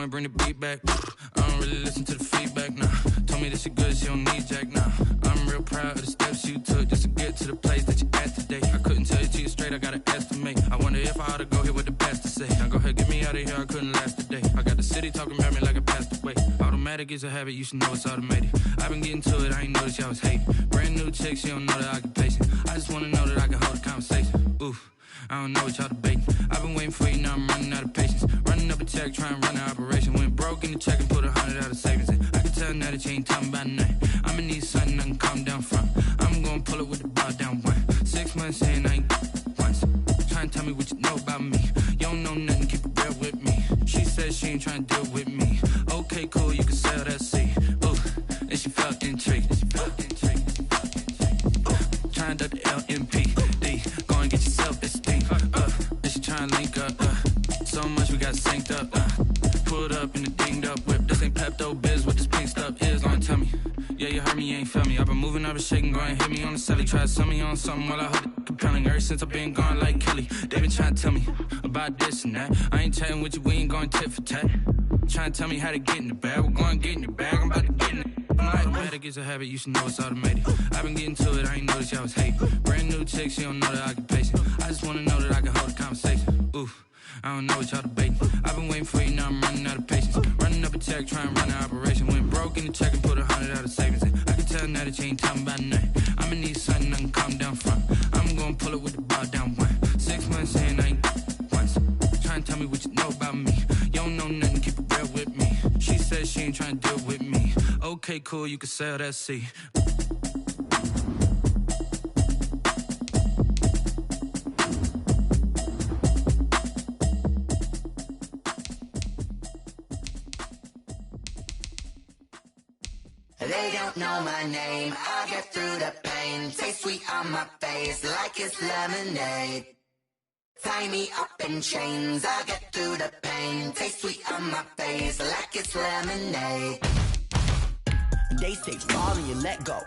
and bring the beat back. I don't really listen to the feedback, nah. Told me that she good, she don't need Jack, nah. I'm real proud of the steps you took just to get to the place that you at today. I couldn't tell you to you straight, I gotta estimate. I wonder if I ought to go here with the best to say. Now go ahead, get me out of here, I couldn't last a day. I got the city talking about me like I passed away. Automatic is a habit, you should know it's automated. I've been getting to it, I ain't noticed y'all was hating. Brand new chick, she don't know the occupation. I just wanna know that I can hold a conversation. Oof, I don't know what y'all debating. I've been waiting for you, now I'm running out of patience. Running up a check, trying to run an operation. Went broke in the check and put 100 out of savings in. I can tell now that you ain't talking about nothing. I'ma need something I can calm down from. I'm gonna pull it with the bar down one. 6 months in, I ain't once. Trying to tell me what you know about me. You don't know nothing, keep it real with me. She said she ain't trying to deal with me. Okay, cool, you can sell that seed. Ooh, and she felt intrigued. Trying to the LMPD. Go and get yourself esteem. And she trying to link up. So much we got synced up. Pulled up in the dinged up whip. This ain't Pepto Biz, what this pink stuff is. Don't tell me. Yeah, you heard me, you ain't felt me. I've been moving, I've been shaking, go and hit me on the celly. Try to sell me on something while I hold it compelling. Ever since I've been gone like Kelly, they been trying to tell me about this and that. I ain't chatting with you, we ain't going tit for tat. Trying to tell me how to get in the bag. We're going to get in the bag, I'm about to get in it. Automatic is a habit, you should know it's automated. I've been getting to it, I ain't noticed y'all was hating. Brand new chick, she don't know the occupation. I just wanna know that I can hold a conversation. Oof, I don't know what y'all debating. I've been waiting for you, now I'm running out of patience. Running up a check, trying to run an operation. Went broke in the check and put 100 out of savings in. I can tell now that you ain't talking about nothing. I'ma need something I can calm down from. I'm gonna pull it with the bar down one. 6 months in, I ain't once. Trying to tell me what you know about me. You don't know nothing, keep it real with me. She said she ain't trying to deal with me. Okay, cool, you can sell that seed. They don't know my name, I get through the pain. Taste sweet on my face like it's lemonade. Tie me up in chains, I get through the pain. Taste sweet on my face like it's lemonade. They say fall and you let go,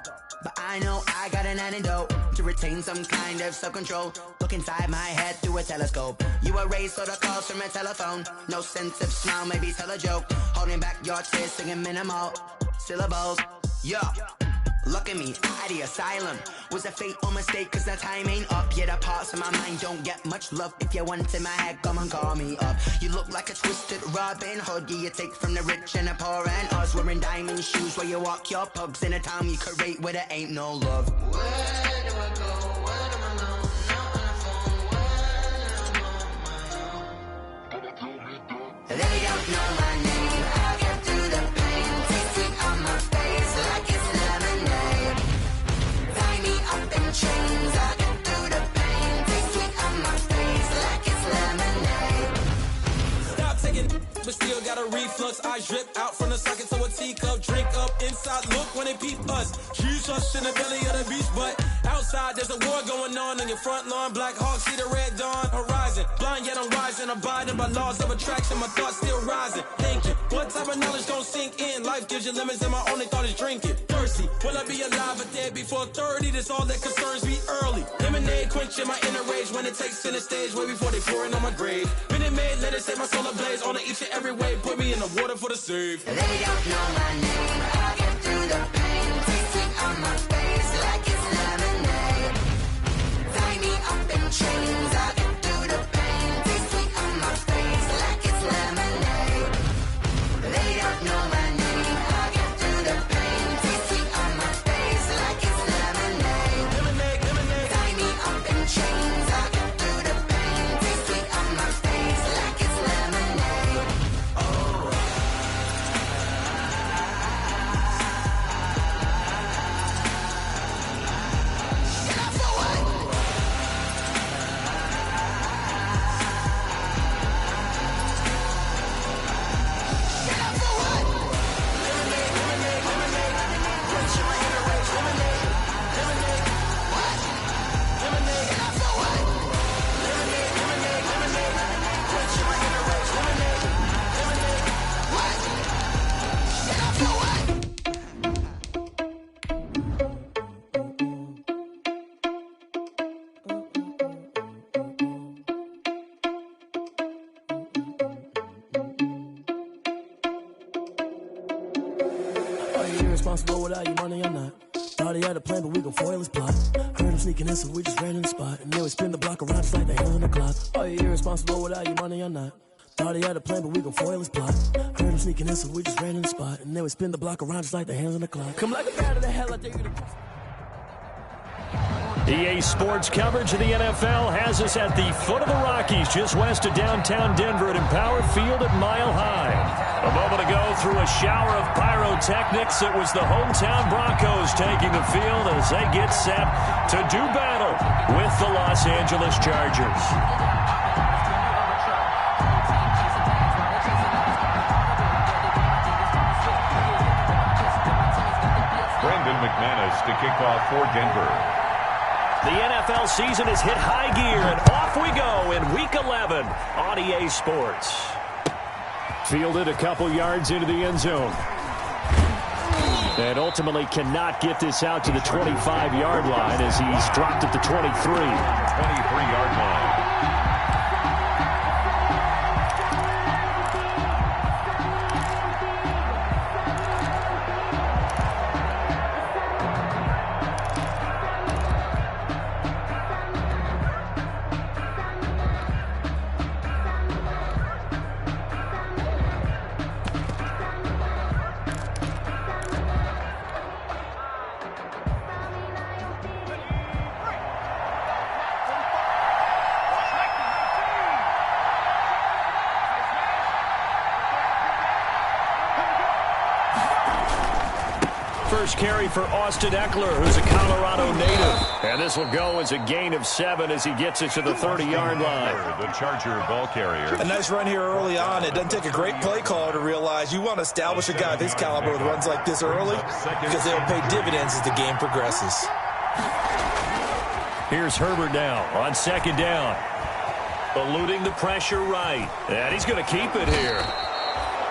but I know I got an antidote to retain some kind of self-control. Look inside my head through a telescope. You erase all the calls from a telephone. No sense of smile, maybe tell a joke. Holding back your tears, singing minimal syllables. Yeah, look at me, out the asylum. Was a fate or mistake, cause the time ain't up. Yeah, the parts of my mind don't get much love. If you want in my head, come and call me up. You look like a twisted Robin Hood. Yeah, you take from the rich and the poor and us. Wearing diamond shoes where you walk your pugs. In a town you create where there ain't no love. Where do I go? Where do I know? Not on the phone. Where am I on my own? They don't know my name. I get through the pain. Taste sweet on my face like it's lemonade. Tie me up in chains. I get through the pain. Taste sweet on my face like it's lemonade. Stop taking, but still got a reflux. Eyes drip out from the socket to a teacup. Drink up inside, look when they peep us. Jesus in the belly of the beast, but outside there's a war going on in your front lawn. Black Hawk see the red dawn horizon. Blind yet I'm rising, abiding by laws of attraction. My thoughts still rising. Thinking, what type of knowledge don't sink in? Life gives you lemons and my only thought is drinking. Thirsty, will I be alive or dead before 30? That's all that concerns me early. Lemonade quenching my inner rage when it takes center stage way before they pouring on my grave. Minute Maid, let it set my soul ablaze on each and every way. Put me in the water for the save. They don't know my name. I get through the pain. Taste sweet on my face like it's lemonade. Tie me up in chains. I get through the pain. Taste sweet on my face like it's lemonade. They don't know my name. I get through the pain. Taste sweet on my face like it's lemonade. Lemonade, lemonade. Tie me up in chains. I get through the pain. Taste sweet on my face like it's lemonade. Oh. Shut up for what? you irresponsible without your money or not? Thought he had a plan, but we gon' foil his plot. Heard him sneaking in, so we just ran in the spot. And then we spin the block around just like the hands on the clock. Are you irresponsible without your money or not? Thought he had a plan, but we gon' foil his plot. Heard him sneaking in, so we just ran in the spot. And then we spin the block around just like the hands on the clock. Come like a bat of the hell, I dare you to... EA Sports coverage of the NFL has us at the foot of the Rockies, just west of downtown Denver at Empower Field at Mile High. A moment ago, through a shower of pyrotechnics, it was the hometown Broncos taking the field as they get set to do battle with the Los Angeles Chargers. Brandon McManus to kick off for Denver. The NFL season has hit high gear, and off we go in Week 11 on EA Sports. Fielded a couple yards into the end zone. And ultimately cannot get this out to the 25-yard line as he's dropped at the 23. 23-yard line. First carry for Austin Eckler, who's a Colorado native. And this will go as a gain of 7 as he gets it to the 30-yard line. The Charger ball carrier. A nice run here early on. It doesn't take a great play caller to realize you want to establish a guy of his caliber with runs like this early because they'll pay dividends as the game progresses. Here's Herbert now on second down. Eluding the pressure right. And he's going to keep it here.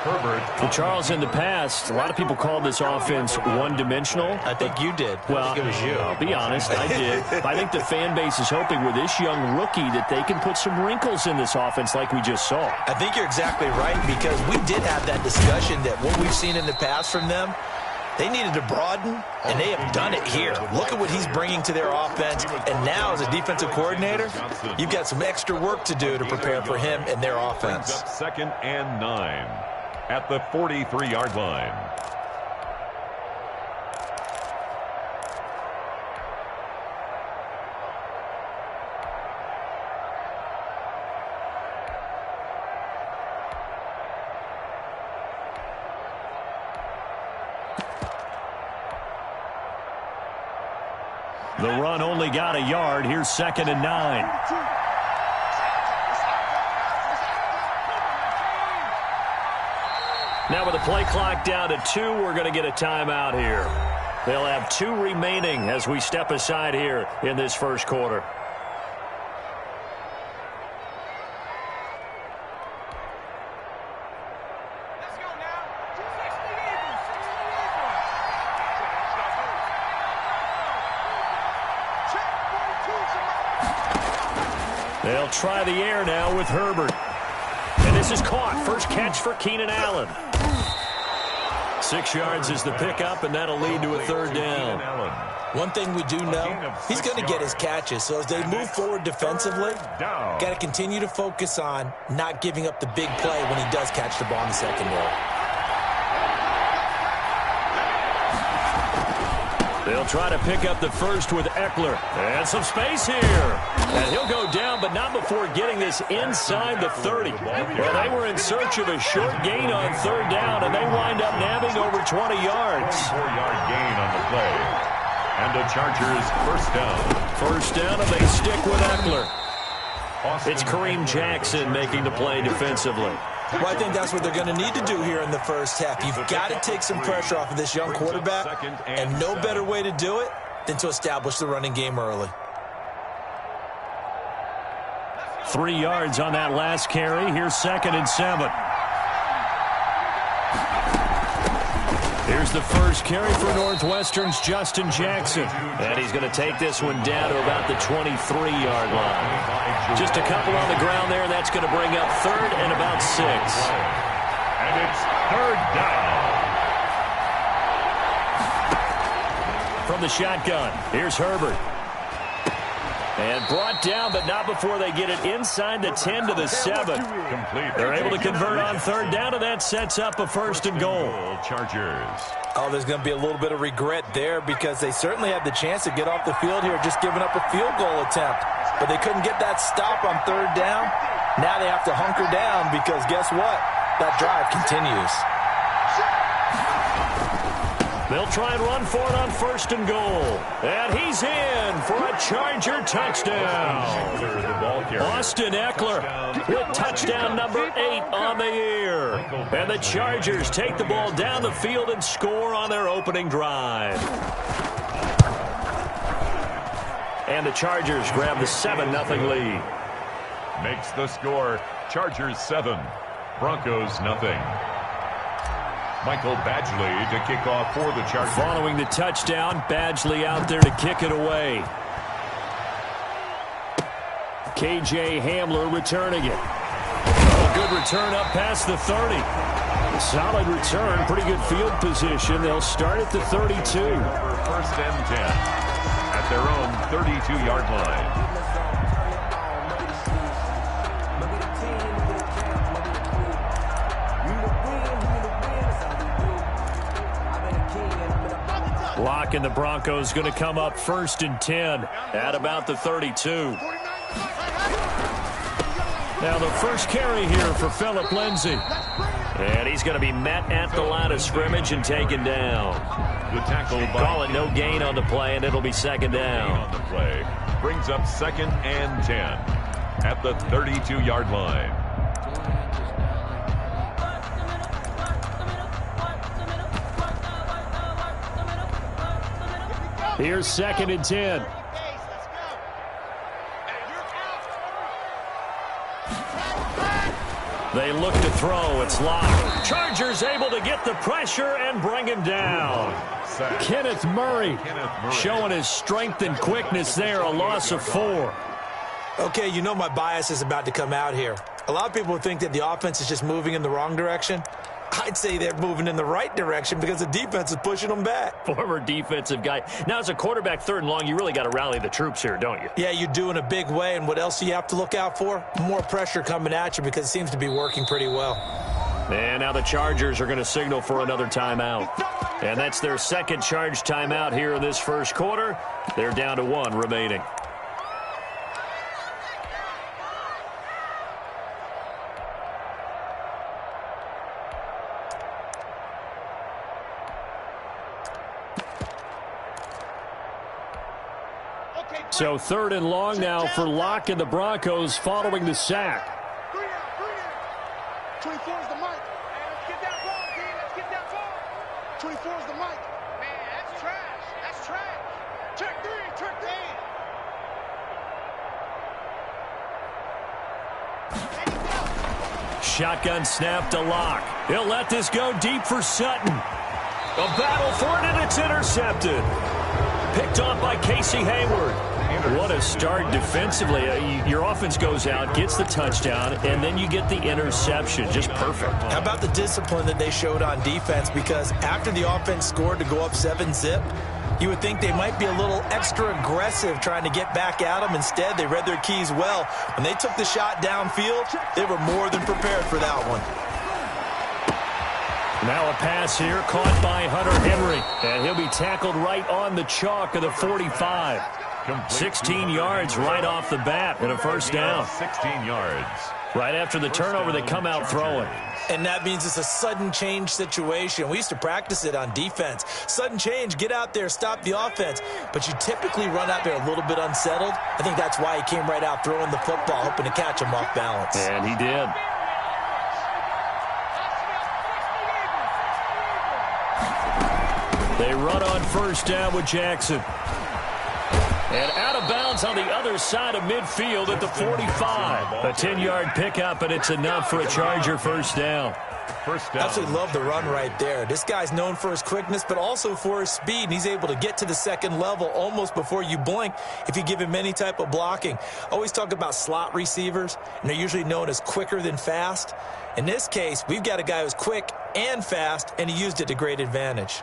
Well, Charles, in the past, a lot of people called this offense one-dimensional. I think you did. Well, I think it was you. I'll be honest, I did. I think the fan base is hoping with this young rookie that they can put some wrinkles in this offense like we just saw. I think you're exactly right because we did have that discussion that what we've seen in the past from them, they needed to broaden, and they have done it here. Look at what he's bringing to their offense, and now as a defensive coordinator, you've got some extra work to do to prepare for him and their offense. Second and 9 at the 43-yard line. The run only got a yard. Here's second and 9. Now with the play clock down to 2, we're going to get a timeout here. They'll have 2 remaining as we step aside here in this first quarter. They'll try the air now with Herbert. And this is caught. First catch for Keenan Allen. 6 yards is the pickup, and that'll lead to a third down. One thing we do know, he's going to get his catches. So as they move forward defensively, got to continue to focus on not giving up the big play when he does catch the ball in the secondary. They'll try to pick up the first with Eckler. And some space here. And he'll go down, but not before getting this inside the 30. Well, they were in search of a short gain on third down, and they wind up nabbing over 20 yards. 4-yard gain on the play. And the Chargers first down. First down, and they stick with Eckler. It's Kareem Jackson making the play defensively. Well, I think that's what they're going to need to do here in the first half. You've got to take some pressure off of this young quarterback, and no better way to do it than to establish the running game early. 3 yards on that last carry. Here's second and 7. Here's the first carry for Northwestern's Justin Jackson. And he's going to take this one down to about the 23-yard line. Just a couple on the ground there. That's going to bring up third and about 6. And it's third down. from the shotgun. Here's Herbert. And brought down, but not before they get it inside the 10 to the 7. They're able to convert on third down, and that sets up a first and goal. Chargers. Oh, there's going to be a little bit of regret there because they certainly had the chance to get off the field here, just giving up a field goal attempt. But they couldn't get that stop on third down. Now they have to hunker down because guess what? That drive continues. They'll try and run for it on first and goal. And he's in for a Charger touchdown. Austin Eckler with touchdown number 8 on the year. And the Chargers take the ball down the field and score on their opening drive. And the Chargers grab the 7-0 lead. Makes the score Chargers 7, Broncos nothing. Michael Badgley to kick off for the Chargers. Following the touchdown, Badgley out there to kick it away. KJ Hamler returning it. A good return up past the 30. Solid return, pretty good field position. They'll start at the 32. First and 10 at their own 32-yard line. Locke and the Broncos going to come up first and 10 at about the 32. Now the first carry here for Phillip Lindsay. And he's going to be met at the line of scrimmage and taken down. The tackle by Call it no gain on the play, and it'll be second down. On the play brings up 2nd and 10 at the 32-yard line. Here's 2nd and 10. They look to throw. It's Locke. Chargers able to get the pressure and bring him down. Kenneth Murray showing his strength and quickness there. A loss of 4. Okay, you know my bias is about to come out here. A lot of people think that the offense is just moving in the wrong direction. I'd say they're moving in the right direction because the defense is pushing them back. Former defensive guy. Now, as a quarterback, 3rd and long, you really got to rally the troops here, don't you? Yeah, you do in a big way. And what else do you have to look out for? More pressure coming at you because it seems to be working pretty well. And now the Chargers are going to signal for another timeout. And that's their 2nd charge timeout here in this first quarter. They're down to 1 remaining. So 3rd and long now for Locke and the Broncos following the sack. 24 is the mic. Hey, let's get that ball, D. Let's get that ball. 24 is the mic. Man, that's trash. That's trash. Check 3. Check 3. Shotgun snap to Locke. He'll let this go deep for Sutton. A battle for it, and it's intercepted. Picked off by Casey Hayward. What a start defensively. Your offense goes out, gets the touchdown, and then you get the interception. Just perfect. How about the discipline that they showed on defense? Because after the offense scored to go up 7-zip, you would think they might be a little extra aggressive trying to get back at them. Instead, they read their keys well. When they took the shot downfield, they were more than prepared for that one. Now a pass here caught by Hunter Henry. And he'll be tackled right on the chalk of the 45. 16 yards right off the bat and a first down. 16 yards. Right after the turnover, they come out throwing. And that means it's a sudden change situation. We used to practice it on defense. Sudden change, get out there, stop the offense. But you typically run out there a little bit unsettled. I think that's why he came right out throwing the football, hoping to catch him off balance. And he did. They run on first down with Jackson. And out of bounds on the other side of midfield at the 45. A 10-yard pickup, and it's enough for a Charger first down. Absolutely love the run right there. This guy's known for his quickness, but also for his speed. And he's able to get to the 2nd level almost before you blink if you give him any type of blocking. Always talk about slot receivers, and they're usually known as quicker than fast. In this case, we've got a guy who's quick and fast, and he used it to great advantage.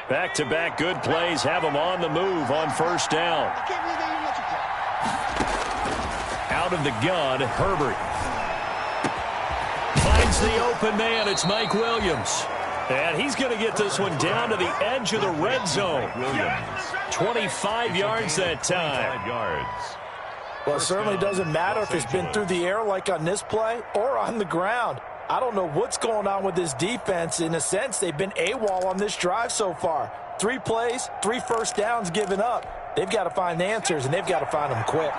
Back-to-back good plays have him on the move on first down. Out of the gun, Herbert. Finds the open man. It's Mike Williams. And he's going to get this one down to the edge of the red zone. 25 yards that time. 25 yards. Well, it certainly doesn't matter if it's been through the air like on this play or on the ground. I don't know what's going on with this defense. In a sense, they've been AWOL on this drive so far. 3 plays, 3 first downs given up. They've got to find answers, and they've got to find them quick.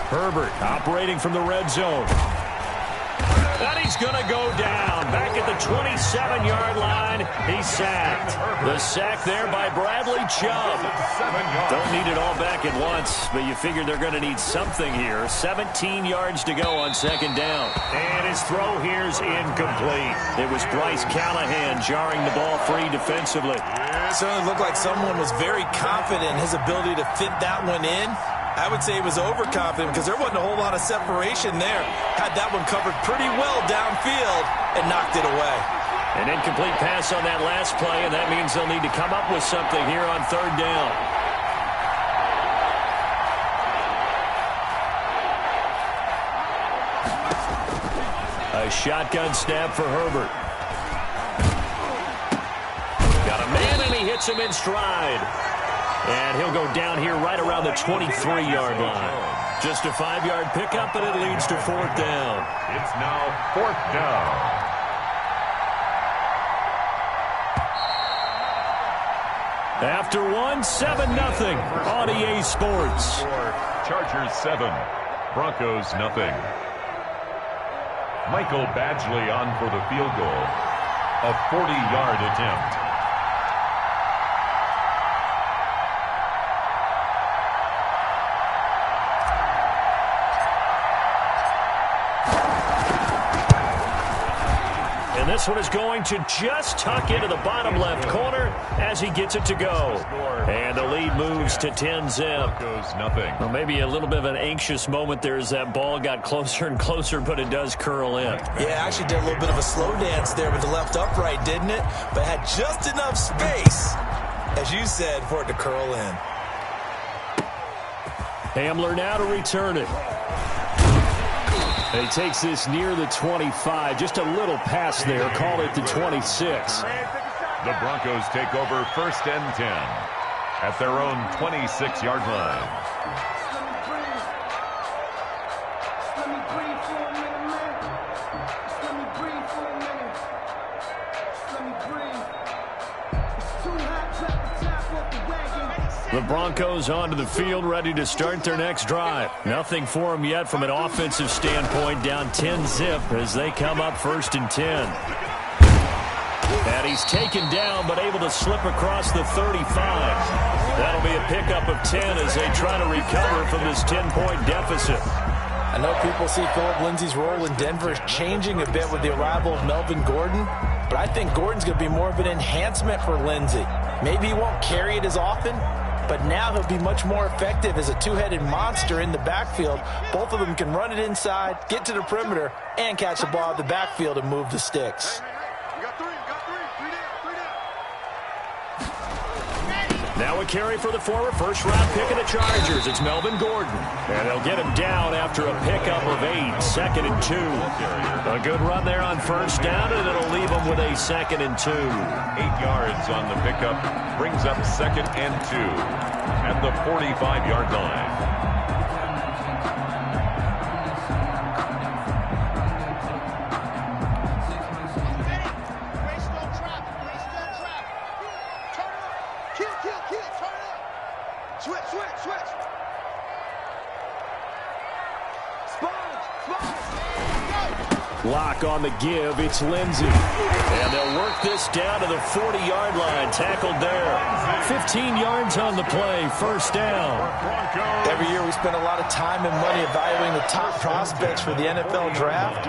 Herbert operating from the red zone. And he's going to go down. Back at the 27-yard line, he's sacked. The sack there by Bradley Chubb. Don't need it all back at once, but you figure they're going to need something here. 17 yards to go on second down. And his throw here's incomplete. It was Bryce Callahan jarring the ball free defensively. It certainly looked like someone was very confident in his ability to fit that one in. I would say he was overconfident because there wasn't a whole lot of separation there. Had that one covered pretty well downfield and knocked it away. An incomplete pass on that last play, and that means they'll need to come up with something here on third down. A shotgun snap for Herbert. Got a man, and he hits him in stride. And he'll go down here right around the 23-yard line. Just a 5-yard pickup, and it leads to fourth down. It's now fourth down. After one, 7-0 on EA Sports. Chargers 7, Broncos nothing. Michael Badgley on for the field goal. A 40-yard attempt. And this one is going to just tuck into the bottom left corner as he gets it to go. And the lead moves to 10-zip. Nothing. Well, maybe a little bit of an anxious moment there as that ball got closer and closer, but it does curl in. Yeah, actually did a little bit of a slow dance there with the left upright, didn't it? But had just enough space, as you said, for it to curl in. Hamler now to return it. He takes this near the 25. Just a little pass there. Call it the 26. The Broncos take over first and 10 at their own 26-yard line. The Broncos onto the field, ready to start their next drive. Nothing for them yet from an offensive standpoint, down 10-zip as they come up first and 10. And he's taken down, but able to slip across the 35. That'll be a pickup of 10 as they try to recover from this 10-point deficit. I know people see Philip Lindsay's role in Denver is changing a bit with the arrival of Melvin Gordon, but I think Gordon's going to be more of an enhancement for Lindsay. Maybe he won't carry it as often, but now he'll be much more effective as a two-headed monster in the backfield. Both of them can run it inside, get to the perimeter, and catch the ball at the backfield and move the sticks. Now a carry for the former first-round pick of the Chargers. It's Melvin Gordon. And they'll get him down after a pickup of 8, second and 2. A good run there on first down, and it'll leave him with a second and 2. 8 yards on the pickup brings up second and 2 at the 45-yard line. Lock on the give, it's Lindsay. And they'll work this down to the 40-yard line, tackled there. 15 yards on the play, first down. Every year we spend a lot of time and money evaluating the top prospects for the NFL draft.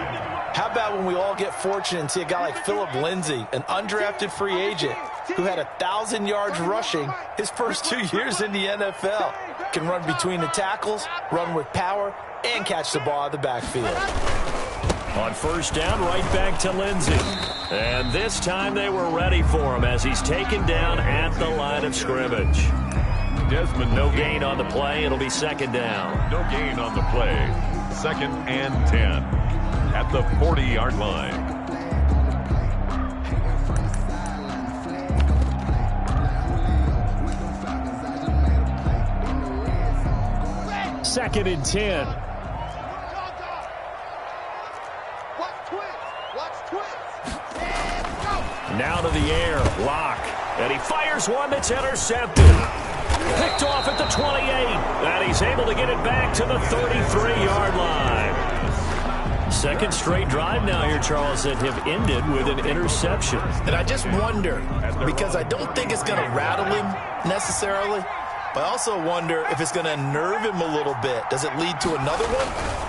How about when we all get fortunate and see a guy like Philip Lindsay, an undrafted free agent, who had 1,000 yards rushing his first 2 years in the NFL. Can run between the tackles, run with power, and catch the ball out of the backfield. On first down, right back to Lindsey. And this time they were ready for him as he's taken down at the line of scrimmage. Desmond, no gain on the play. It'll be second down. No gain on the play. 2nd and 10 at the 40-yard line. Second and 10. Now to the air. Lock. And he fires one that's intercepted. Picked off at the 28. And he's able to get it back to the 33-yard line. Second straight drive now here, Charles, that have ended with an interception. And I just wonder, because I don't think it's going to rattle him necessarily, but I also wonder if it's going to unnerve him a little bit. Does it lead to another one?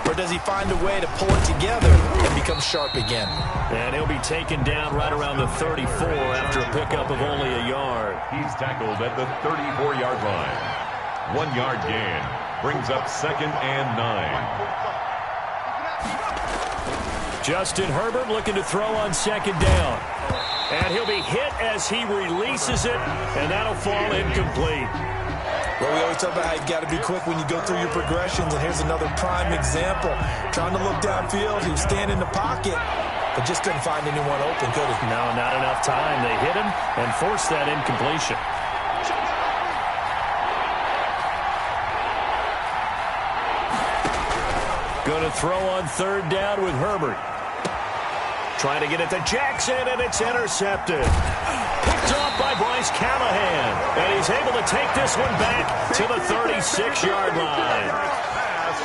Or does he find a way to pull it together and become sharp again? And he'll be taken down right around the 34 after a pickup of only a yard. He's tackled at the 34-yard line. 1 yard gain brings up 2nd and 9. Justin Herbert looking to throw on second down. And he'll be hit as he releases it, and that'll fall incomplete. Well, we always talk about how you got to be quick when you go through your progressions, and here's another prime example. Trying to look downfield, he was standing in the pocket, but just couldn't find anyone open, could he? No, not enough time. They hit him and forced that incompletion. Going to throw on third down with Herbert. Trying to get it to Jackson, and it's intercepted. Picked off by Bryce Callahan. And he's able to take this one back to the 36-yard line.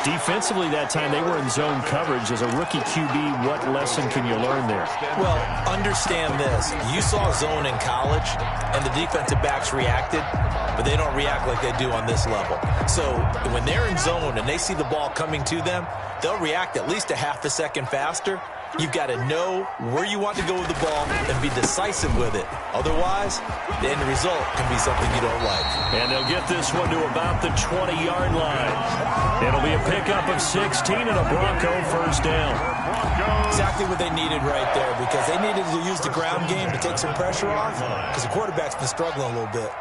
Defensively that time, they were in zone coverage. As a rookie QB, what lesson can you learn there? Well, understand this. You saw zone in college, and the defensive backs reacted, but they don't react like they do on this level. So when they're in zone and they see the ball coming to them, they'll react at least a half a second faster. You've got to know where you want to go with the ball and be decisive with it. Otherwise, the end result can be something you don't like. And they'll get this one to about the 20-yard line. It'll be a pickup of 16 and a Bronco first down. Exactly what they needed right there, because they needed to use the ground game to take some pressure off, because the quarterback's been struggling a little bit.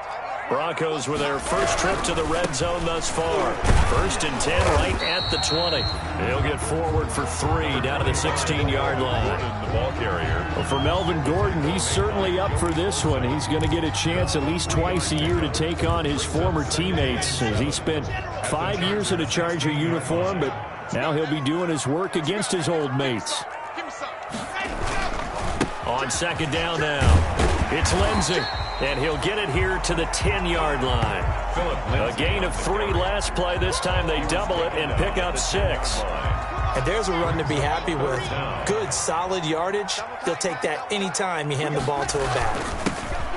Broncos with their first trip to the red zone thus far. 1st and 10 right at the 20. They'll get forward for 3 down to the 16-yard line. The ball carrier. Well, for Melvin Gordon, he's certainly up for this one. He's going to get a chance at least twice a year to take on his former teammates, as he spent 5 years in a Charger uniform, but now he'll be doing his work against his old mates. On second down now, it's Lindsey. And he'll get it here to the 10-yard line. A gain of 3 last play. This time they double it and pick up 6. And there's a run to be happy with. Good, solid yardage. They'll take that any time you hand the ball to a back.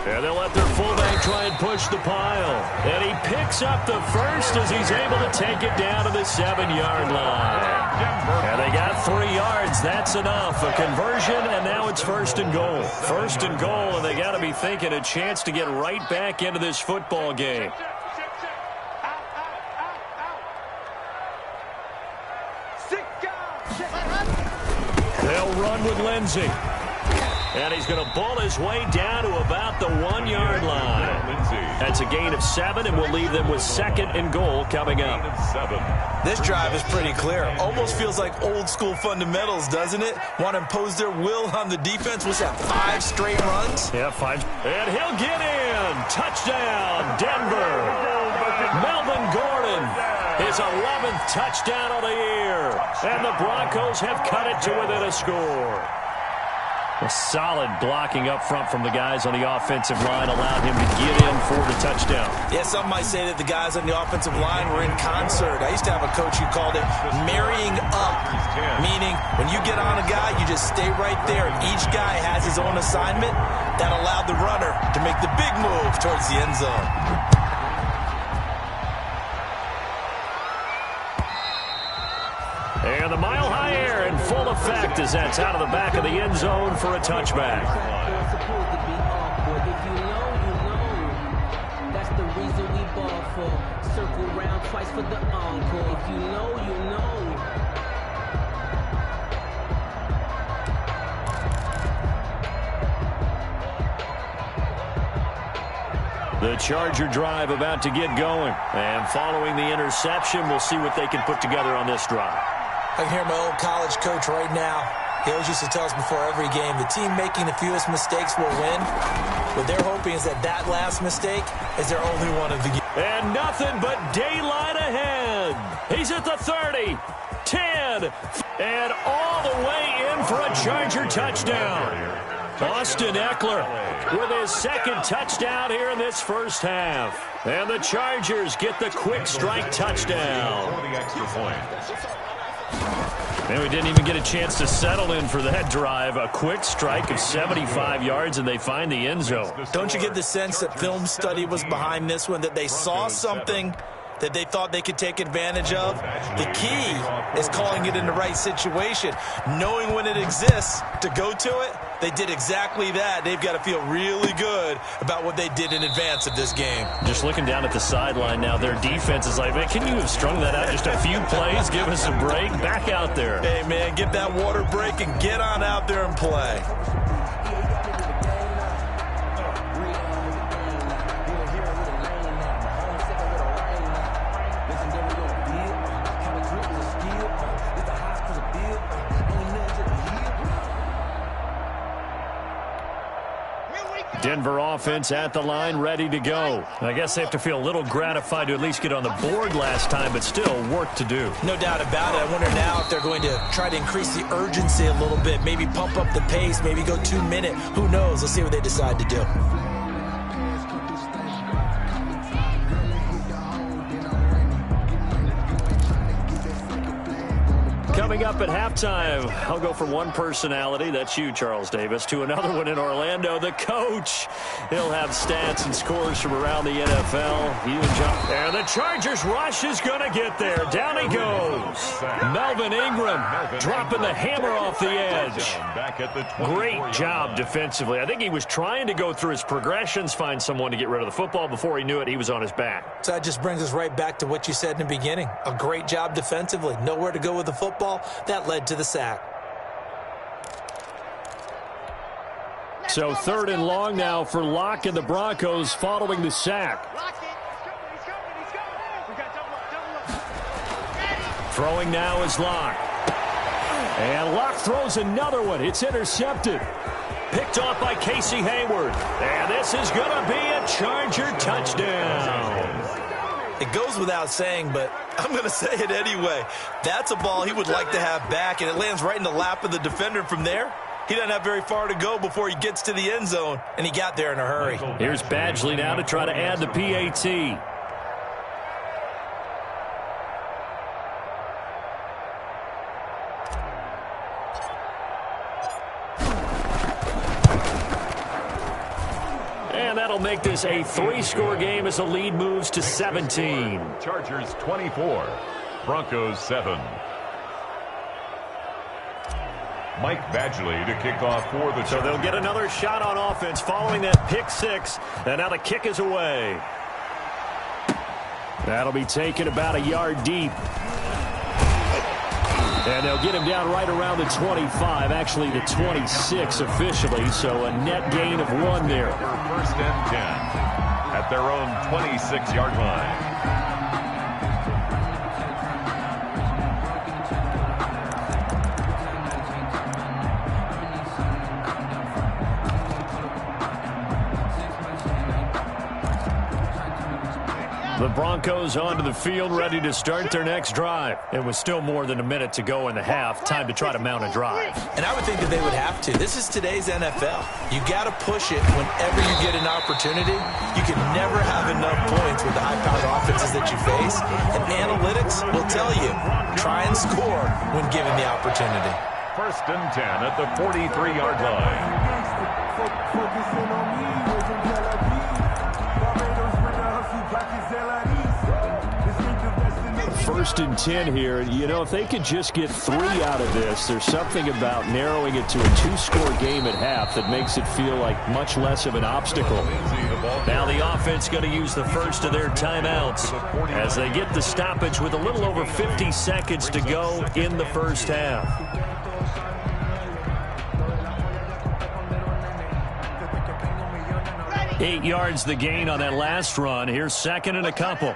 And they'll let their fullback try and push the pile. And he picks up the first as he's able to take it down to the 7-yard line. And they got 3 yards. That's enough. A conversion, and now it's 1st and goal. 1st and goal, and they got to be thinking a chance to get right back into this football game. They'll run with Lindsey. And he's going to bull his way down to about the 1-yard line. That's a gain of 7, and we'll leave them with 2nd and goal coming up. This drive is pretty clear. Almost feels like old school fundamentals, doesn't it? Want to impose their will on the defense. Was that 5 straight runs? Yeah, 5. And he'll get in. Touchdown, Denver. Melvin Gordon, his 11th touchdown of the year. And the Broncos have cut it to within a score. A solid blocking up front from the guys on the offensive line allowed him to get in for the touchdown. Yeah, some might say that the guys on the offensive line were in concert. I used to have a coach who called it marrying up, meaning when you get on a guy, you just stay right there. Each guy has his own assignment. That allowed the runner to make the big move towards the end zone. And the mile-high air in full effect as that's out of the back of the end zone for a touchback. That's the reason we ball for. Circle round twice for the encore. If you know, you know. The Charger drive about to get going. And following the interception, we'll see what they can put together on this drive. I can hear my old college coach right now. He always used to tell us before every game, the team making the fewest mistakes will win. What they're hoping is that last mistake is their only one of the game. And nothing but daylight ahead. He's at the 30, 10, and all the way in for a Charger touchdown. Austin Eckler with his second touchdown here in this first half. And the Chargers get the quick strike touchdown. The extra point. And we didn't even get a chance to settle in for that drive. A quick strike of 75 yards, and they find the end zone. Don't you get the sense that film study was behind this one, that they saw something that they thought they could take advantage of? The key is calling it in the right situation, knowing when it exists to go to it. They did exactly that. They've got to feel really good about what they did in advance of this game. Just looking down at the sideline now, their defense is like, man, can you have strung that out just a few plays? Give us a break. Back out there. Hey, man, get that water break and get on out there and play. Denver offense at the line, ready to go. I guess they have to feel a little gratified to at least get on the board last time, but still work to do. No doubt about it. I wonder now if they're going to try to increase the urgency a little bit, maybe pump up the pace, maybe go 2 minute. Who knows? Let's see what they decide to do. Coming up at halftime, I'll go from one personality, that's you, Charles Davis, to another one in Orlando, the coach. He'll have stats and scores from around the NFL. You and John. And the Chargers rush is going to get there. Down he goes. Melvin Ingram dropping the hammer off the edge. Great job defensively. I think he was trying to go through his progressions, find someone to get rid of the football. Before he knew it, he was on his back. So that just brings us right back to what you said in the beginning. A great job defensively. Nowhere to go with the football. That led to the sack. So 3rd and long now for Locke and the Broncos following the sack. Throwing now is Locke. And Locke throws another one. It's intercepted. Picked off by Casey Hayward. And this is going to be a Charger touchdown. It goes without saying, but I'm going to say it anyway. That's a ball he would like to have back, and it lands right in the lap of the defender. From there, he doesn't have very far to go before he gets to the end zone, and he got there in a hurry. Here's Badgley now to try to add the PAT. That'll make this a 3-score game as the lead moves to 17. Chargers 24, Broncos 7. Mike Badgley to kick off for the Chargers. So they'll get another shot on offense following that pick 6. And now the kick is away. That'll be taken about a yard deep. And they'll get him down right around the 25, actually the 26 officially, so a net gain of 1 there. 1st and 10 at their own 26-yard line. The Broncos onto the field, ready to start their next drive. It was still more than a minute to go in the half. Time to try to mount a drive. And I would think that they would have to. This is today's NFL. You got to push it whenever you get an opportunity. You can never have enough points with the high-powered offenses that you face. And analytics will tell you, try and score when given the opportunity. 1st and 10 at the 43-yard line. 1st and 10 here. You know, if they could just get 3 out of this, there's something about narrowing it to a 2-score game at half that makes it feel like much less of an obstacle. Now the offense going to use the first of their timeouts as they get the stoppage with a little over 50 seconds to go in the first half. 8 yards the gain on that last run. Here's second and a couple.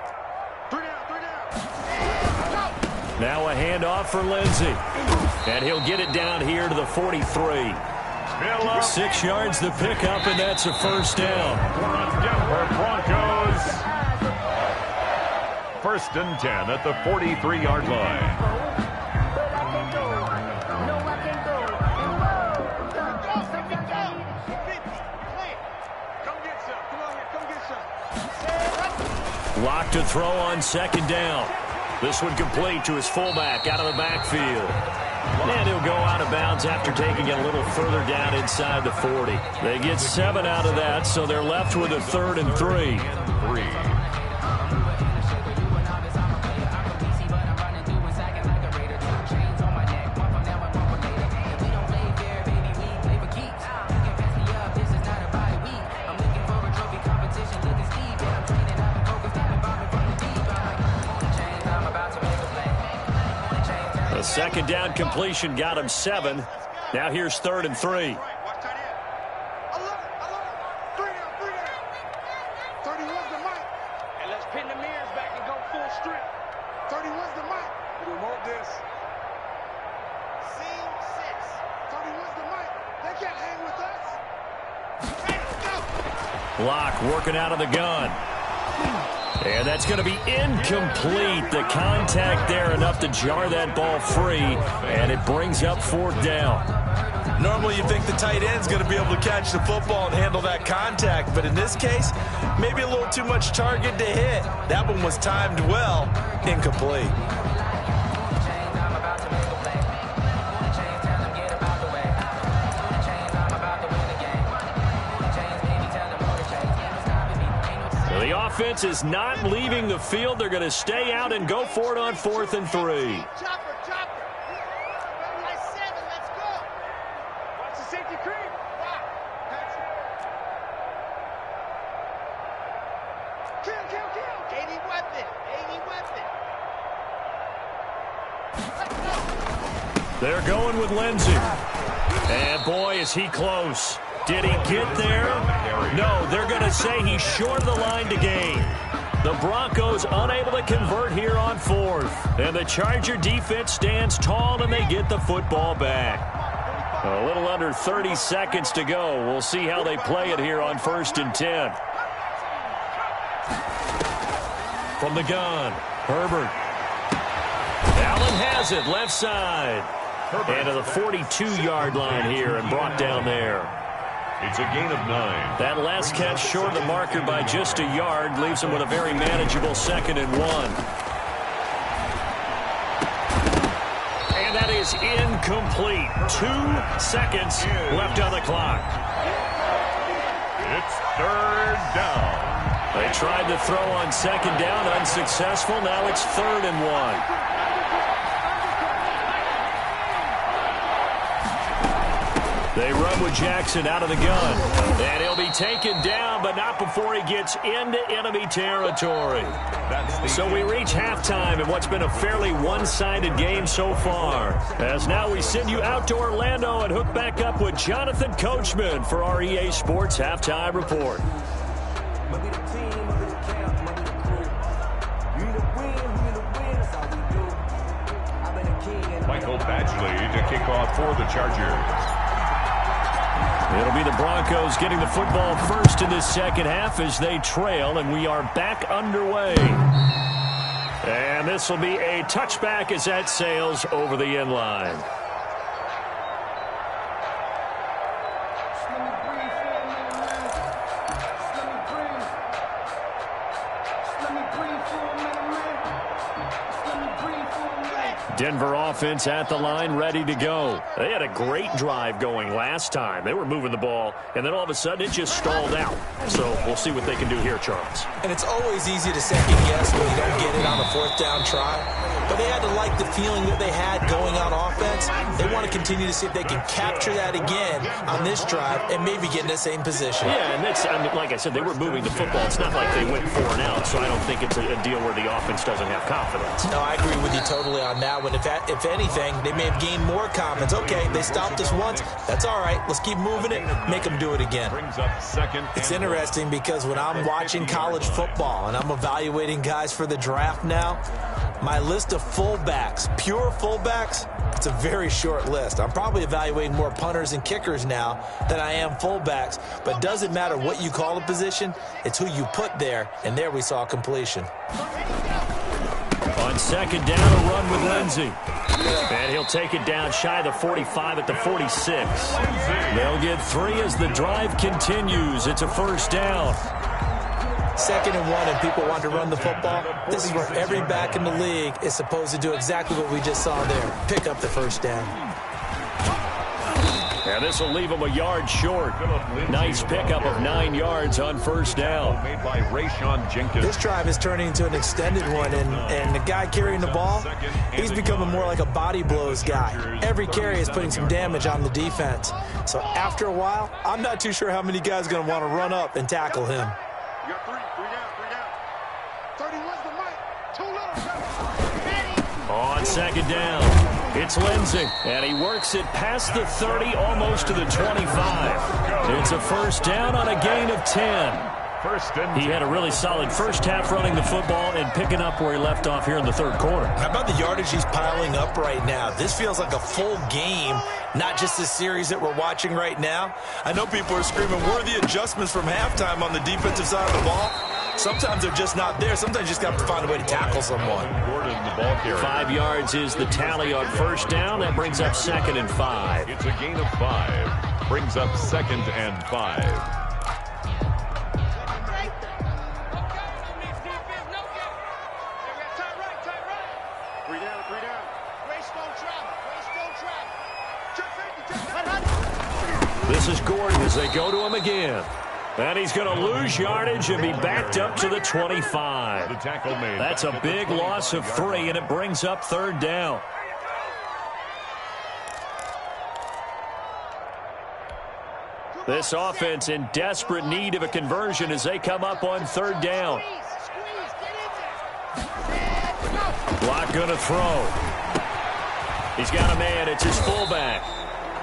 Now a handoff for Lindsey. And he'll get it down here to the 43. 6 yards the pickup, and that's a first down. Denver Broncos. 1st and 10 at the 43-yard line. Lock to throw on 2nd down. This one complete to his fullback out of the backfield. And he'll go out of bounds after taking it a little further down inside the 40. They get 7 out of that, so they're left with a 3rd and 3. A 2nd down completion got him 7. Now here's 3rd and 3. 31's the mic. And let's pin the mirrors back and go full strip. 31's the mic. We want this. Scene 6. 31's the mic. They can't hang with us. Hey, go. Block working out of the gun. And that's going to be incomplete. The contact there enough to jar that ball free, and it brings up 4th down. Normally you think the tight end's going to be able to catch the football and handle that contact, but in this case, maybe a little too much target to hit. That one was timed well, incomplete. The offense is not leaving the field. They're going to stay out and go for it on 4th and 3. Chopper, chopper. Like 7, let's go. Watch the safety creep. Pass it. Kill. 80 weapon. Let's go. They're going with Lindsey. And boy, is he close. Did he get there? No, they're going to say he's short of the line to gain. The Broncos unable to convert here on 4th. And the Charger defense stands tall, and they get the football back. A little under 30 seconds to go. We'll see how they play it here on 1st and 10. From the gun, Herbert. Allen has it, left side. And to the 42-yard line here and brought down there. It's a gain of 9. That last catch short of the marker by just a yard leaves him with a very manageable 2nd and 1. And that is incomplete. 2 seconds left on the clock. It's 3rd down. They tried to throw on 2nd down, unsuccessful. Now it's 3rd and 1. They run with Jackson out of the gun. And he'll be taken down, but not before he gets into enemy territory. So we reach halftime in what's been a fairly one-sided game so far. As now we send you out to Orlando and hook back up with Jonathan Coachman for our EA Sports Halftime Report. Michael Badgley to kick off for the Chargers. It'll be the Broncos getting the football first in this 2nd half as they trail, and we are back underway. And this will be a touchback as that sails over the end line. Denver offense at the line, ready to go. They had a great drive going last time. They were moving the ball, and then all of a sudden it just stalled out. So we'll see what they can do here, Charles. And it's always easy to second guess when you don't get it on a 4th down try. But they had to like the feeling that they had going on offense. They want to continue to see if they can capture that again on this drive and maybe get in the same position. Yeah, and that's, I mean, like I said, they were moving the football. It's not like they went 4 and out, so I don't don't think it's a deal where the offense doesn't have confidence. No, I agree with you totally on that one. If anything, they may have gained more confidence. Okay, they stopped us once. That's all right. Let's keep moving it. Make them do it again. It's interesting because when I'm watching college football and I'm evaluating guys for the draft now, my list of fullbacks, pure fullbacks, it's a very short list. I'm probably evaluating more punters and kickers now than I am fullbacks. But it doesn't matter what you call a position. It's who you put there. And there we saw completion. On second down, a run with Lindsey. And he'll take it down shy of the 45 at the 46. They'll get 3 as the drive continues. It's a first down. 2nd and 1, and people want to run the football. This is where every back in the league is supposed to do exactly what we just saw there. Pick up the first down. And this will leave him a yard short. Nice pickup of 9 yards on first down. Made by Rayshon Jenkins. This drive is turning into an extended one, and the guy carrying the ball, he's becoming more like a body blows guy. Every carry is putting some damage on the defense. So after a while, I'm not too sure how many guys are going to want to run up and tackle him. You got 3 down. 31's the mic. 2 little. On second down, it's Lindsey, and he works it past the 30, almost to the 25. It's a first down on a gain of 10. He had a really solid first half running the football and picking up where he left off here in the third quarter. How about the yardage he's piling up right now? This feels like a full game, not just the series that we're watching right now. I know people are screaming, where are the adjustments from halftime on the defensive side of the ball? Sometimes they're just not there. Sometimes you just got to find a way to tackle someone. 5 yards is the tally on first down. That brings up 2nd and 5. It's a gain of 5. Brings up 2nd and 5. This is Gordon as they go to him again. And he's going to lose yardage and be backed up to the 25. The tackle made. That's a big loss of 3, and it brings up third down. This offense in desperate need of a conversion as they come up on third down. Block going to throw. He's got a man. It's his fullback.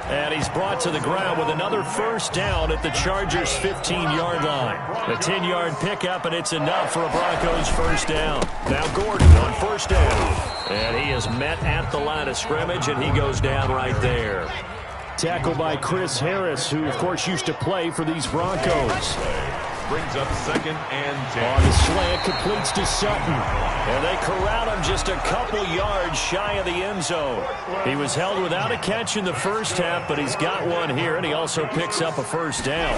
And he's brought to the ground with another first down at the Chargers' 15-yard line. A 10-yard pickup, and it's enough for a Broncos first down. Now Gordon on first down. And he is met at the line of scrimmage, and he goes down right there. Tackled by Chris Harris, who, of course, used to play for these Broncos. Brings up 2nd and 10. On the slant, completes to Sutton. And they corral him just a couple yards shy of the end zone. He was held without a catch in the first half, but he's got one here, and he also picks up a first down.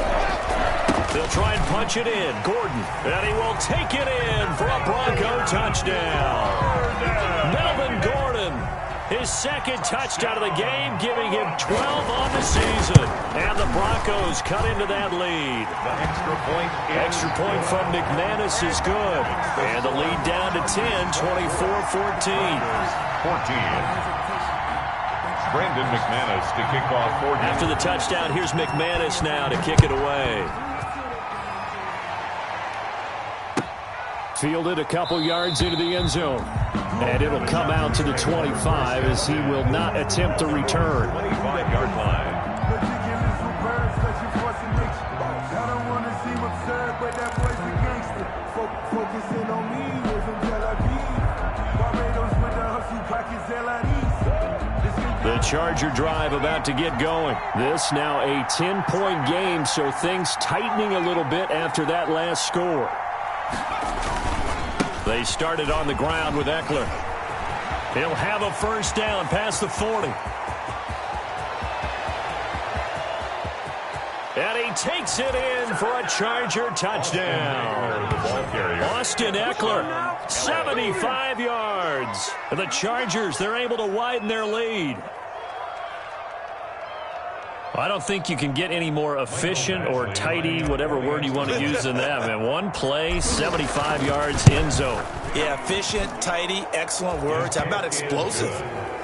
They'll try and punch it in. Gordon, and he will take it in for a Bronco touchdown. Melvin Gordon, his 2nd touchdown of the game, giving him 12 on the season. And the Broncos cut into that lead. The extra point from McManus is good. And the lead down to 10, 24-14. 14. Brandon McManus to kick off 14. After the touchdown, here's McManus now to kick it away. Fielded a couple yards into the end zone. And it'll come out to the 25 as he will not attempt to return. 25-yard line. The Charger drive about to get going. This now a 10-point game, so things tightening a little bit after that last score. They started on the ground with Eckler. He'll have a first down past the 40. And he takes it in for a Charger touchdown. Austin Eckler, 75 yards. And the Chargers, they're able to widen their lead. I don't think you can get any more efficient or tidy, whatever word you want to use in that, man. One play, 75 yards, end zone. Yeah, efficient, tidy, excellent words. How about explosive?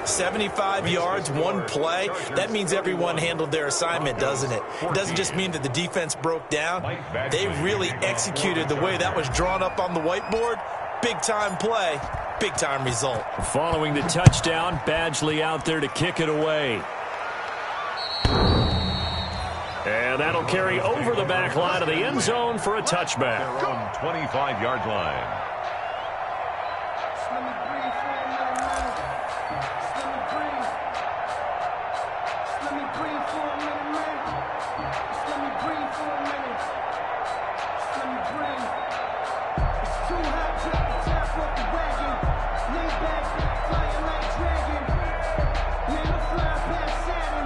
75 yards, one play. That means everyone handled their assignment, doesn't it? It doesn't just mean that the defense broke down. They really executed the way that was drawn up on the whiteboard. Big-time play, big-time result. Following the touchdown, Badgley out there to kick it away. And that'll carry over the back line of the end zone for a touchback. From 25-yard line. Let me breathe for a minute, man. Let me breathe. Let me breathe for a minute, man. Let me breathe for a minute. Let me breathe. It's too hot to tap off the wagon. Lay back, flying like dragon. Man, I'm flying past Saturn.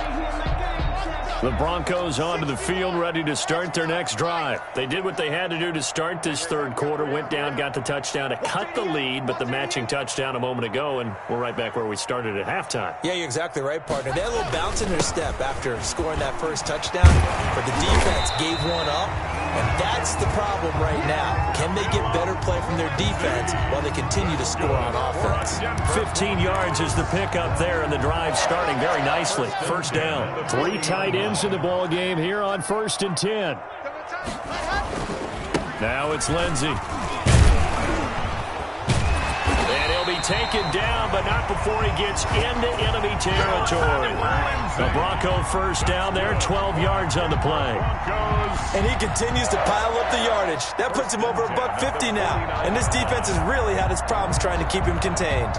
Ain't here like I ain't The Broncos onto the field, ready to start their next drive. They did what they had to do to start this third quarter, went down, got the touchdown to cut the lead, but the matching touchdown a moment ago, and we're right back where we started at halftime. Yeah, you're exactly right, partner. They had a little bounce in their step after scoring that first touchdown, but the defense gave one up, and that's the problem right now. Can they get better play from their defense while they continue to score on offense? 15 yards is the pickup there, and the drive starting very nicely. First down. 3 tight ends in the ball game here on 1st and 10. Now it's Lindsey. And he'll be taken down, but not before he gets into enemy territory. The Bronco first down there, 12 yards on the play. And he continues to pile up the yardage. That puts him over $150 now. And this defense has really had its problems trying to keep him contained.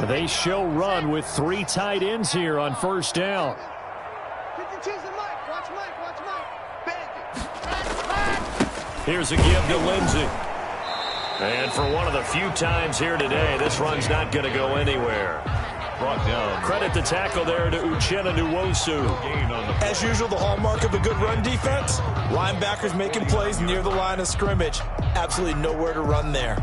They show run with 3 tight ends here on first down. Here's a give to Lindsey. And for one of the few times here today, this run's not going to go anywhere. Brought down. Credit the tackle there to Uchenna Nwosu. As usual, the hallmark of a good run defense, linebackers making plays near the line of scrimmage. Absolutely nowhere to run there.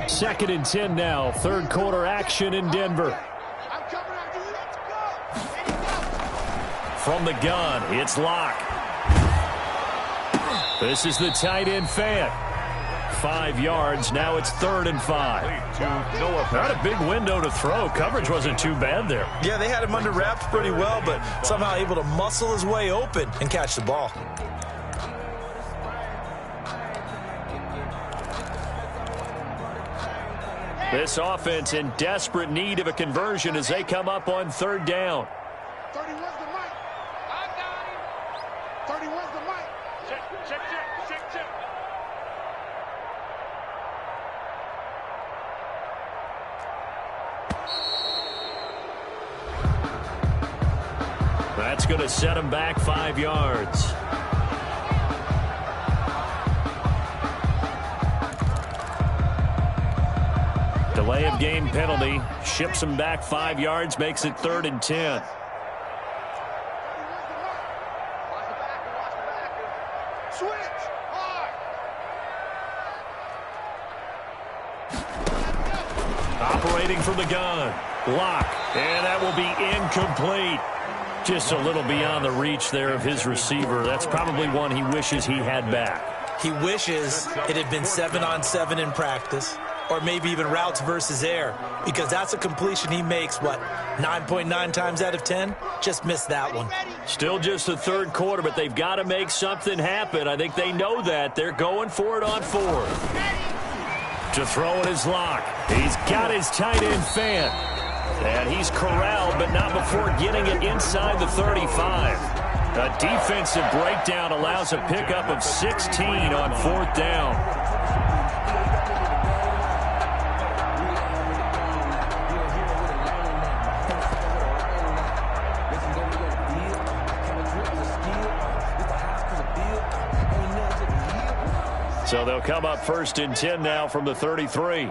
Second and 10 now. Third quarter action in Denver. From the gun, it's Locke. This is the tight end fan. 5 yards. Now it's 3rd and 5. Not a big window to throw. Coverage wasn't too bad there. Yeah, they had him under wraps pretty well, but somehow able to muscle his way open and catch the ball. This offense in desperate need of a conversion as they come up on 3rd down. 30 was the mic. I got him. 30 was the mic. Check. That's going to set him back 5 yards. Delay of game penalty. Ships him back 5 yards, makes it 3rd and 10. Operating from the gun. Block. And that will be incomplete. Just a little beyond the reach there of his receiver. That's probably one he wishes he had back. He wishes it had been 7-on-7 in practice, or maybe even routes versus air, because that's a completion he makes, 9.9 times out of 10? Just missed that one. Still just the third quarter, but they've got to make something happen. I think they know that. They're going for it on 4th. To throw it is Locke. He's got his tight end fan. And he's corralled, but not before getting it inside the 35. A defensive breakdown allows a pickup of 16 on 4th down. So they'll come up 1st and 10 now from the 33. A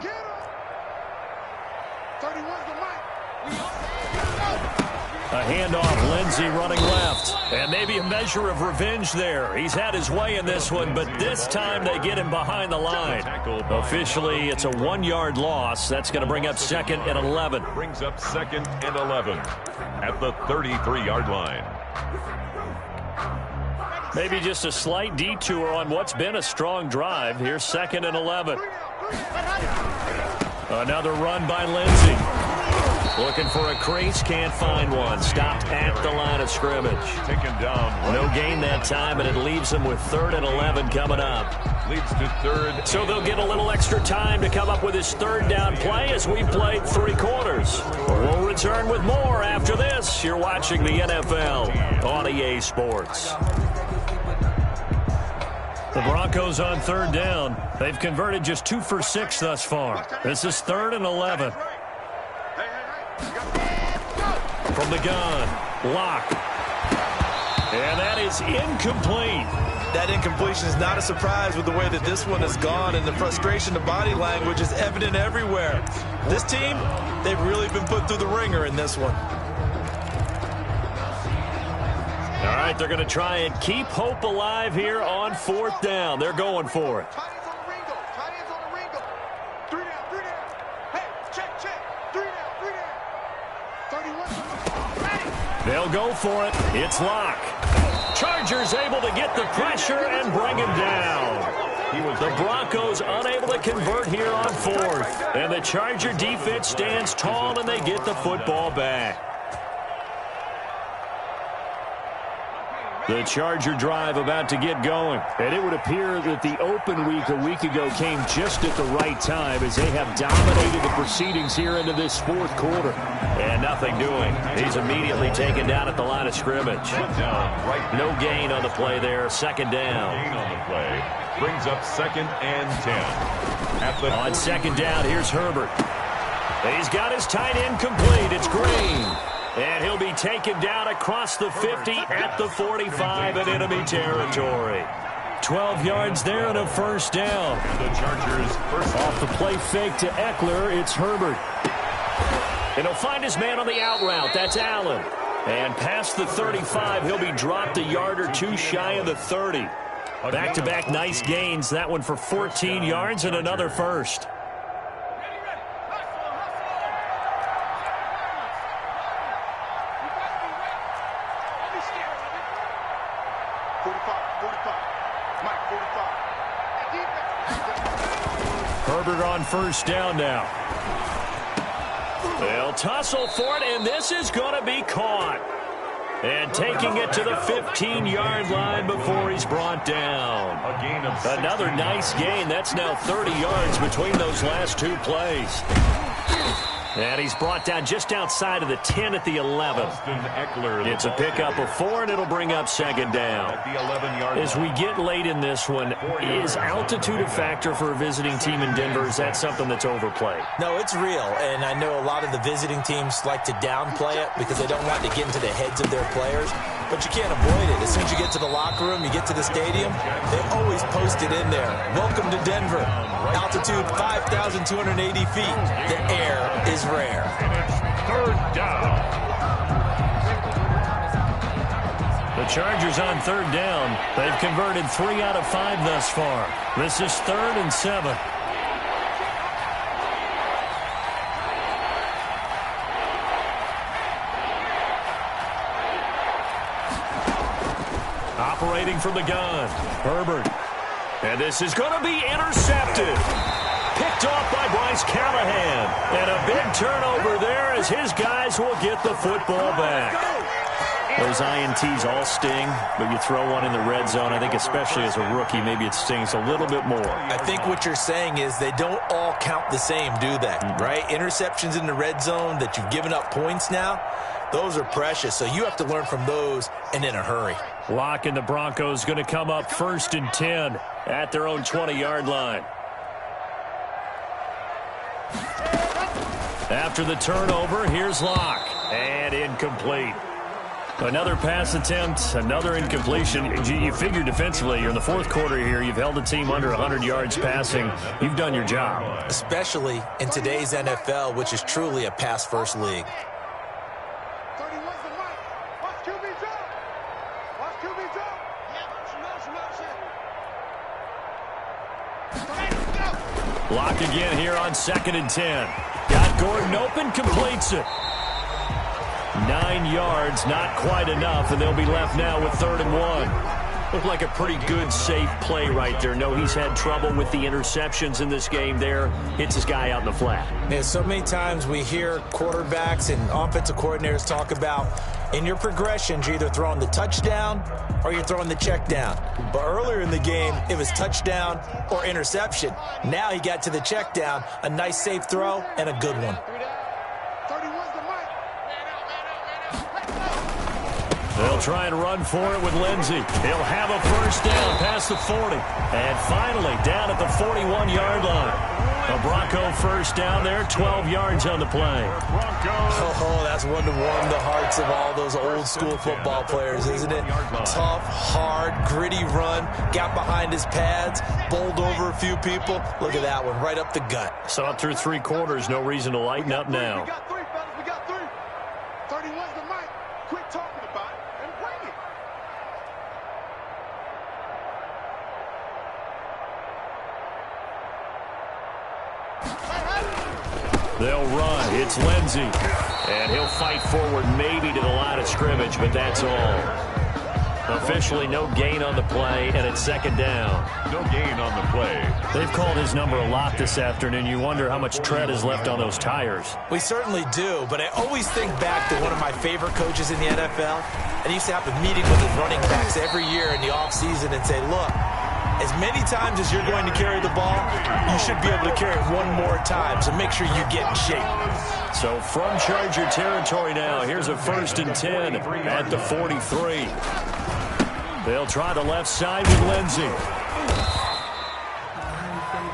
handoff, Lindsey running left. And maybe a measure of revenge there. He's had his way in this one, but this time they get him behind the line. Officially, it's a 1-yard loss. That's going to bring up 2nd and 11. Brings up 2nd and 11 at the 33-yard line. Maybe just a slight detour on what's been a strong drive. Here's 2nd and 11. Another run by Lindsey. Looking for a crease, can't find one. Stopped at the line of scrimmage. Taken down. No gain that time, and it leaves them with 3rd and 11 coming up. Leads to 3rd. So they'll get a little extra time to come up with his 3rd down play as we've played 3 quarters. We'll return with more after this. You're watching the NFL on EA Sports. The Broncos on 3rd down. They've converted just 2 for 6 thus far. This is 3rd and 11. From the gun, Locke. And that is incomplete. That incompletion is not a surprise with the way that this one has gone, and the frustration, the body language is evident everywhere. This team, they've really been put through the ringer in this one. All right, they're going to try and keep hope alive here on 4th down. They're going for it. They'll go for it. It's Locke. Chargers able to get the pressure and bring him down. The Broncos unable to convert here on 4th. And the Charger defense stands tall, and they get the football back. The Charger drive about to get going. And it would appear that the open week a week ago came just at the right time as they have dominated the proceedings here into this 4th quarter. And nothing doing. He's immediately taken down at the line of scrimmage. No gain on the play there. 2nd down. Gain on the play. Brings up 2nd and 10. On 2nd down, here's Herbert. He's got his tight end complete. It's Green. And he'll be taken down across the 50 at the 45 in enemy territory. 12 yards there and a 1st down. The Chargers first off the play fake to Eckler. It's Herbert. And he'll find his man on the out route. That's Allen. And past the 35, he'll be dropped a yard or 2 shy of the 30. Back-to-back nice gains. That one for 14 yards and another 1st. Herbert on 1st down now. They'll tussle for it, and this is going to be caught. And taking it to the 15-yard line before he's brought down. A gain of 6. Another nice gain. That's now 30 yards between those last 2 plays. And he's brought down just outside of the 10 at the 11. It's a pickup of 4, and it'll bring up 2nd down. At the 11-yard line. As we get late in this one, is altitude a factor for a visiting team in Denver? Is that something that's overplayed? No, it's real, and I know a lot of the visiting teams like to downplay it because they don't want to get into the heads of their players. But you can't avoid it. As soon as you get to the locker room, you get to the stadium, they always post it in there. Welcome to Denver. Altitude 5,280 feet. The air is rare. And it's 3rd down. The Chargers on 3rd down. They've converted 3 out of 5 thus far. This is 3rd and 7. Operating from the gun, Herbert. And this is going to be intercepted. Picked off by Bryce Callahan. And a big turnover there as his guys will get the football back. Those INTs all sting, but you throw one in the red zone, I think especially as a rookie, maybe it stings a little bit more. I think what you're saying is they don't all count the same, do they? Right? Interceptions in the red zone that you've given up points now, those are precious. So you have to learn from those and in a hurry. Locke and the Broncos going to come up 1st and 10 at their own 20-yard line. After the turnover, here's Locke. And incomplete. Another pass attempt, another incompletion. You figure defensively, you're in the fourth quarter here. You've held the team under 100 yards passing. You've done your job. Especially in today's NFL, which is truly a pass-first league. Lock again here on 2nd and 10. Got Gordon open, completes it. 9 yards, not quite enough, and they'll be left now with 3rd and 1. Looked like a pretty good, safe play right there. No, he's had trouble with the interceptions in this game there. Hits his guy out in the flat. Yeah, so many times we hear quarterbacks and offensive coordinators talk about in your progressions, you're either throwing the touchdown or you're throwing the check down. But earlier in the game, it was touchdown or interception. Now he got to the check down, a nice safe throw, and a good one. They'll try and run for it with Lindsey. He'll have a first down past the 40. And finally, down at the 41-yard line. A Bronco first down there, 12 yards on the play. Oh, that's one to warm the hearts of all those old-school football players, isn't it? Tough, hard, gritty run, got behind his pads, bowled over a few people. Look at that one, right up the gut. Saw it through 3 quarters, no reason to lighten up now. We got 3, fellas, we got 3. 31's the mic. Quit talking about it and bring it. They'll run. It's Lindsey. And he'll fight forward maybe to the line of scrimmage, but that's all. Officially no gain on the play, and it's 2nd down. No gain on the play. They've called his number a lot this afternoon. You wonder how much tread is left on those tires. We certainly do, but I always think back to one of my favorite coaches in the NFL. And he used to have a meeting with his running backs every year in the offseason and say, look, as many times as you're going to carry the ball, you should be able to carry it one more time, so make sure you get in shape. So from Charger territory now, here's a 1st and 10 at the 43. They'll try the left side with Lindsey.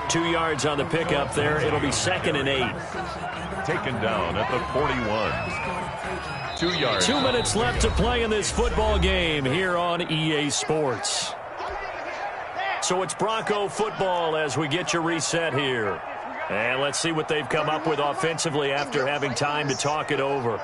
2 yards on the pickup there. It'll be 2nd and 8. Taken down at the 41. 2 yards. 2 minutes left to play in this football game here on EA Sports. So it's Bronco football as we get you reset here. And let's see what they've come up with offensively after having time to talk it over.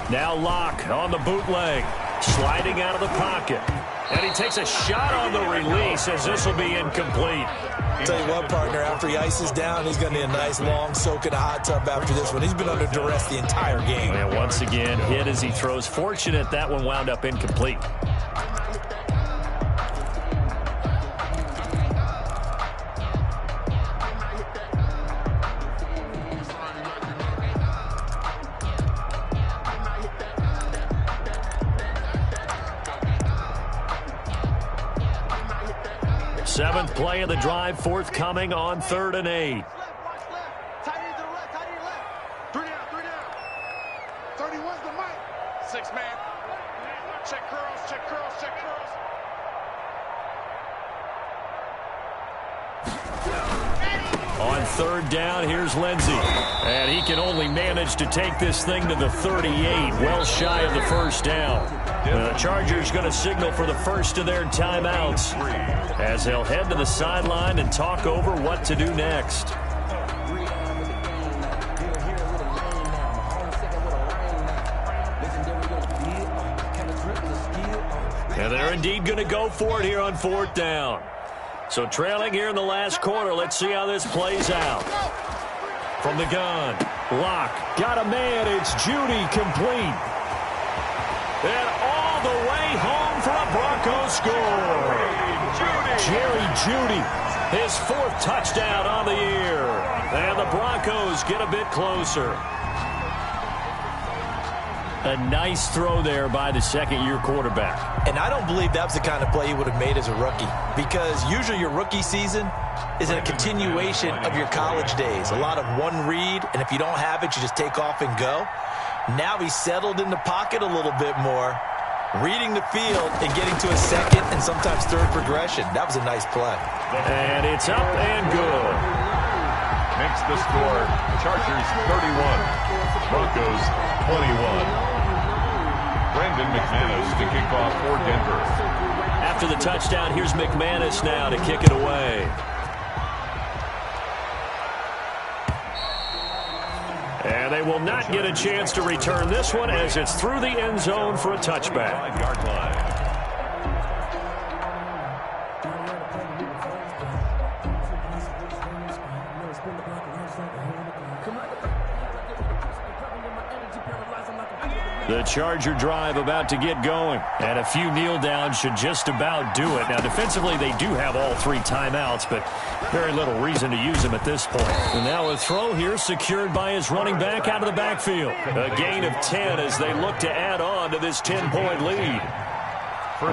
Now Locke on the bootleg, sliding out of the pocket. And he takes a shot on the release as this will be incomplete. Tell you what, partner, after he ices down, he's going to need a nice long soak in a hot tub after this one. He's been under duress the entire game. And once again, hit as he throws. Fortunate that one wound up incomplete. Seventh play of the drive, forthcoming on 3rd and 8. Tight end to the left, tight end left. 3 down. 31's the mic. 6 man. Check curls, check curls, check curls. On 3rd down, here's Lindsey. And he can only manage to take this thing to the 38, well shy of the first down. The Chargers going to signal for the first of their timeouts as they'll head to the sideline and talk over what to do next. And they're indeed going to go for it here on 4th down. So trailing here in the last quarter, let's see how this plays out. From the gun, Locke got a man, it's Judy complete. And all the way home for a Bronco score. Jerry Judy, his 4th touchdown on the year. And the Broncos get a bit closer. A nice throw there by the 2nd-year quarterback. And I don't believe that was the kind of play he would have made as a rookie, because usually your rookie season is a continuation of your college days. A lot of one read, and if you don't have it, you just take off and go. Now he's settled in the pocket a little bit more, reading the field and getting to a second and sometimes third progression. That was a nice play. And it's up and good. Makes the score Chargers 31, Broncos 21. Brandon McManus to kick off for Denver. After the touchdown, here's McManus now to kick it away. And they will not get a chance to return this one as it's through the end zone for a touchback. 5-yard line. The Charger drive about to get going. And a few kneel downs should just about do it. Now, defensively, they do have all 3 timeouts, but very little reason to use them at this point. And now a throw here secured by his running back out of the backfield. A gain of 10 as they look to add on to this 10-point lead.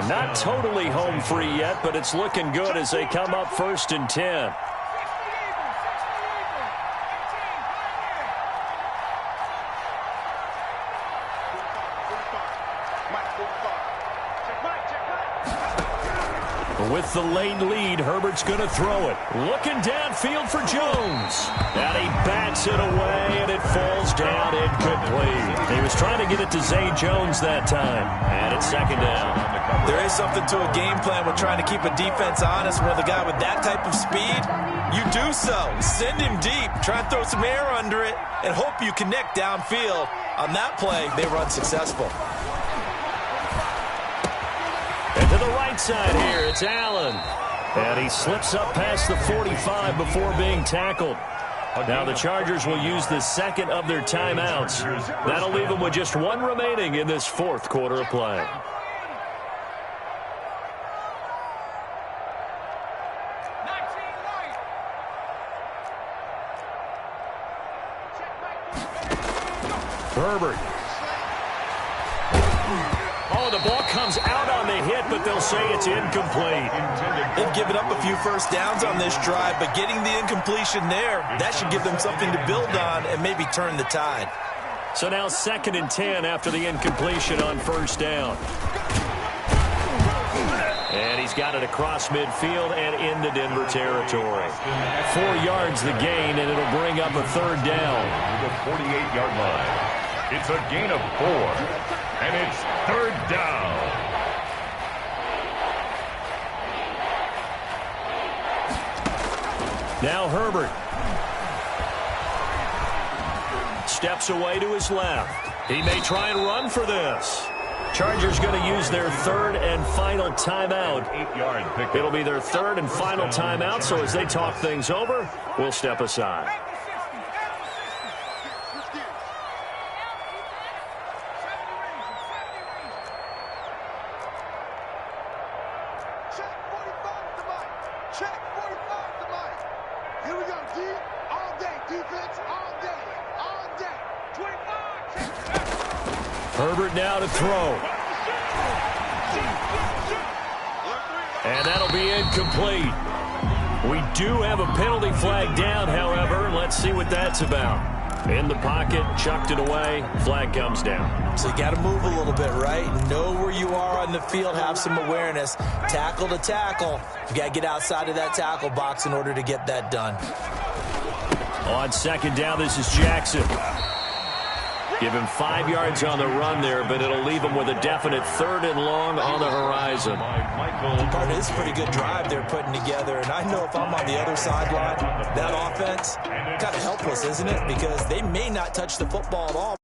Not totally home free yet, but it's looking good as they come up 1st and 10. With the late lead, Herbert's going to throw it. Looking downfield for Jones. And he bats it away, and it falls down incomplete. He was trying to get it to Zay Jones that time. And it's 2nd down. There is something to a game plan with trying to keep a defense honest. With a guy with that type of speed, you do so. Send him deep. Try and throw some air under it and hope you connect downfield. On that play, they run successful. And to the right side here, it's Allen. And he slips up past the 45 before being tackled. Now the Chargers will use the 2nd of their timeouts. That'll leave them with just 1 remaining in this 4th quarter of play. Herbert. Oh, the ball comes out on the hit, but they'll say it's incomplete. They've given up a few first downs on this drive, but getting the incompletion there, that should give them something to build on and maybe turn the tide. So now 2nd and 10 after the incompletion on 1st down. And he's got it across midfield and into Denver territory. 4 yards the gain, and it'll bring up a 3rd down. To the 48-yard line. It's a gain of 4, and it's 3rd down. Now Herbert. Steps away to his left. He may try and run for this. Chargers going to use their 3rd and final timeout. 8-yard pickup. It'll be their 3rd and final timeout, so as they talk things over, we'll step aside. Herbert now to throw. And that'll be incomplete. We do have a penalty flag down, however. Let's see what that's about. In the pocket, chucked it away, flag comes down. So you got to move a little bit, right? Know where you are on the field, have some awareness. Tackle to tackle. You got to get outside of that tackle box in order to get that done. On 2nd down, this is Jackson. Give him 5 yards on the run there, but it'll leave him with a definite 3rd and long on the horizon. Part of this pretty good drive they're putting together, and I know if I'm on the other sideline, that offense, kind of helpless, isn't it? Because they may not touch the football at all.